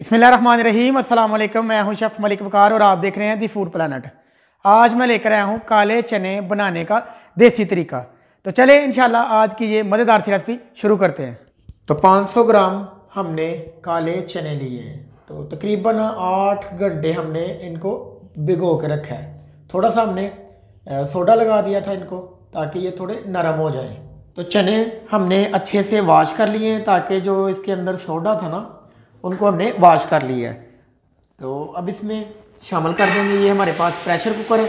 बिस्मिल्लाहिर्रहमानिर्रहीम अस्सलाम वालेकुम। मैं हूं शेफ़ मलिक वकार और आप देख रहे हैं दी फूड प्लानट। आज मैं लेकर आया हूं काले चने बनाने का देसी तरीका। तो चले इंशाल्लाह आज की ये मज़ेदार सी रेसिपी शुरू करते हैं। तो 500 ग्राम हमने काले चने लिए हैं। तो तकरीबन 8 घंटे हमने इनको भिगो के रखा है। थोड़ा सा हमने सोडा लगा दिया था इनको ताकि ये थोड़े नरम हो जाएं। तो चने हमने अच्छे से वॉश कर लिए हैं ताकि जो इसके अंदर सोडा था ना उनको हमने वॉश कर लिया है। तो अब इसमें शामिल कर देंगे, ये हमारे पास प्रेशर कुकर है,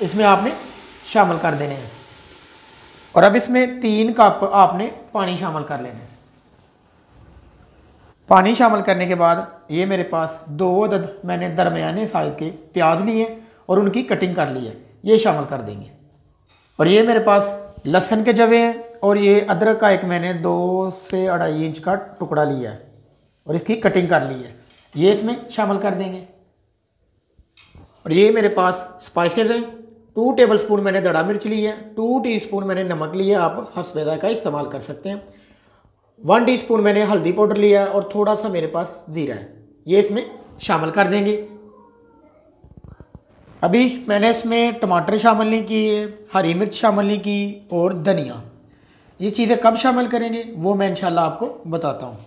इसमें आपने शामिल कर देने हैं। और अब इसमें 3 कप आपने पानी शामिल कर लेना है। पानी शामिल करने के बाद ये मेरे पास 2 अदद मैंने दरमियाने साइज के प्याज लिए हैं और उनकी कटिंग कर ली है, ये शामिल कर देंगे। और ये मेरे पास लहसुन के जवे हैं और ये अदरक का एक मैंने 2 से 2.5 इंच का टुकड़ा लिया है और इसकी कटिंग कर ली है, ये इसमें शामिल कर देंगे। और ये मेरे पास स्पाइसेस हैं। 2 टेबलस्पून मैंने दड़ा मिर्च ली है, 2 टीस्पून मैंने नमक लिया, आप हस्बे ज़ायक़ा इस्तेमाल कर सकते हैं। 1 टीस्पून मैंने हल्दी पाउडर लिया है और थोड़ा सा मेरे पास ज़ीरा है, ये इसमें शामिल कर देंगे। अभी मैंने इसमें टमाटर शामिल नहीं किए, हरी मिर्च शामिल नहीं की और धनिया। ये चीज़ें कब शामिल करेंगे वो मैं इंशाल्लाह आपको बताता हूँ।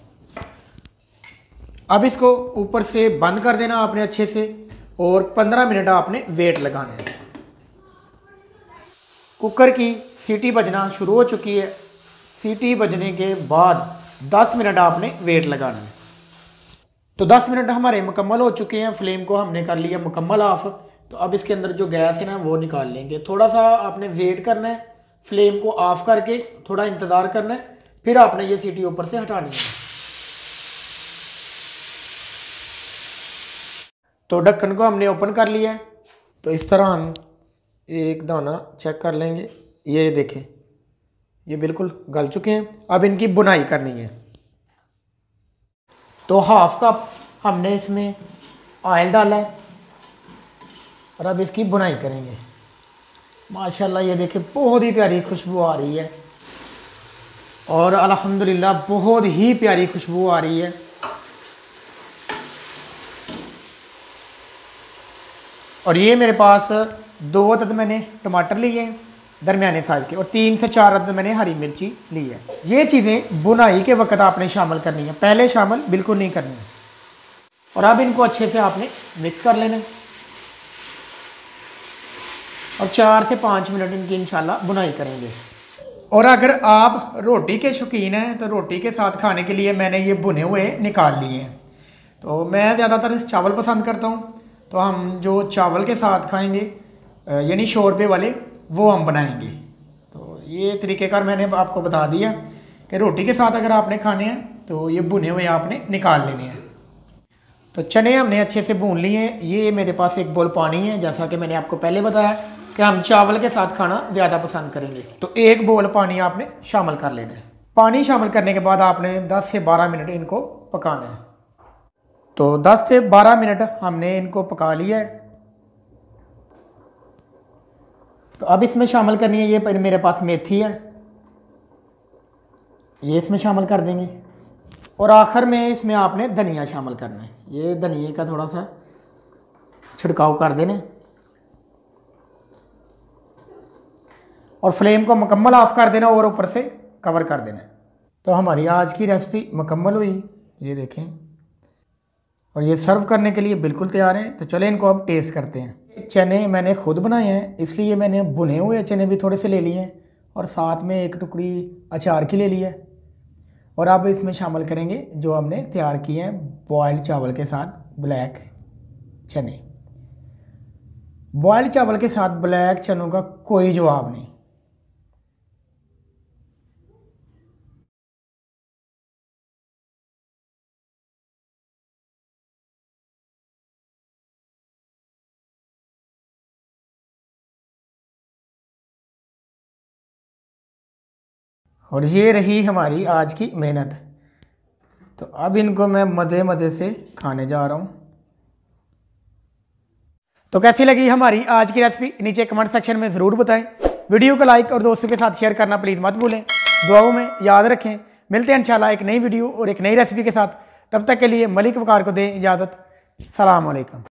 अब इसको ऊपर से बंद कर देना आपने अच्छे से और 15 मिनट आपने वेट लगाना है। कुकर की सीटी बजना शुरू हो चुकी है। सीटी बजने के बाद 10 मिनट आपने वेट लगाना है। तो 10 मिनट हमारे मुकम्मल हो चुके हैं। फ्लेम को हमने कर लिया मुकम्मल ऑफ। तो अब इसके अंदर जो गैस है ना वो निकाल लेंगे। थोड़ा सा आपने वेट करना है, फ्लेम को ऑफ करके थोड़ा इंतज़ार करना है, फिर आपने ये सीटी ऊपर से हटानी है। तो ढक्कन को हमने ओपन कर लिया है। तो इस तरह हम एक दाना चेक कर लेंगे, ये देखें ये बिल्कुल गल चुके हैं। अब इनकी बुनाई करनी है। तो 1/2 कप हमने इसमें ऑयल डाला है और अब इसकी बुनाई करेंगे। माशाल्लाह ये देखें बहुत ही प्यारी खुशबू आ रही है और अल्हम्दुलिल्लाह बहुत ही प्यारी खुशबू आ रही है। और ये मेरे पास 2 अदद मैंने टमाटर लिए हैं दरमियाने साइज के और 3 से 4 अदद मैंने हरी मिर्ची ली है। ये चीज़ें बुनाई के वक्त आपने शामिल करनी है, पहले शामिल बिल्कुल नहीं करनी है। और अब इनको अच्छे से आपने मिक्स कर लेना है और 4 से 5 मिनट इनकी इंशाल्लाह बुनाई करेंगे। और अगर आप रोटी के शौकीन हैं तो रोटी के साथ खाने के लिए मैंने ये भुने हुए निकाल लिए हैं। तो मैं ज़्यादातर चावल पसंद करता हूँ, तो हम जो चावल के साथ खाएंगे यानी शोरबे वाले वो हम बनाएंगे। तो ये तरीक़ेकार मैंने आपको बता दिया कि रोटी के साथ अगर आपने खाने हैं तो ये भुने हुए आपने निकाल लेने हैं। तो चने हमने अच्छे से भून लिए हैं। ये मेरे पास 1 बोल पानी है, जैसा कि मैंने आपको पहले बताया कि हम चावल के साथ खाना ज़्यादा पसंद करेंगे। तो 1 बोल पानी आपने शामिल कर लेना है। पानी शामिल करने के बाद आपने 10 से 12 मिनट इनको पकाना है। तो 10 से 12 मिनट हमने इनको पका लिया है। तो अब इसमें शामिल करनी है, ये मेरे पास मेथी है, ये इसमें शामिल कर देंगे। और आखिर में इसमें आपने धनिया शामिल करना है, ये धनिया का थोड़ा सा छिड़काव कर देना और फ्लेम को मुकम्मल ऑफ कर देना और ऊपर से कवर कर देना। तो हमारी आज की रेसिपी मुकम्मल हुई, ये देखें, और ये सर्व करने के लिए बिल्कुल तैयार हैं। तो चलें इनको अब टेस्ट करते हैं। चने मैंने खुद बनाए हैं, इसलिए मैंने भुने हुए चने भी थोड़े से ले लिए हैं और साथ में 1 टुकड़ी अचार की ले ली है। और अब इसमें शामिल करेंगे जो हमने तैयार किए हैं बॉयल्ड चावल के साथ ब्लैक चने। बॉयल्ड चावल के साथ ब्लैक चनों का कोई जवाब नहीं। और ये रही हमारी आज की मेहनत। तो अब इनको मैं मज़े मज़े से खाने जा रहा हूँ। तो कैसी लगी हमारी आज की रेसिपी नीचे कमेंट सेक्शन में ज़रूर बताएं। वीडियो को लाइक और दोस्तों के साथ शेयर करना प्लीज़ मत भूलें। दुआओं में याद रखें। मिलते हैं इंशाल्लाह एक नई वीडियो और एक नई रेसिपी के साथ। तब तक के लिए मलिक वकार को दें इजाज़त। सलाम अलैकुम।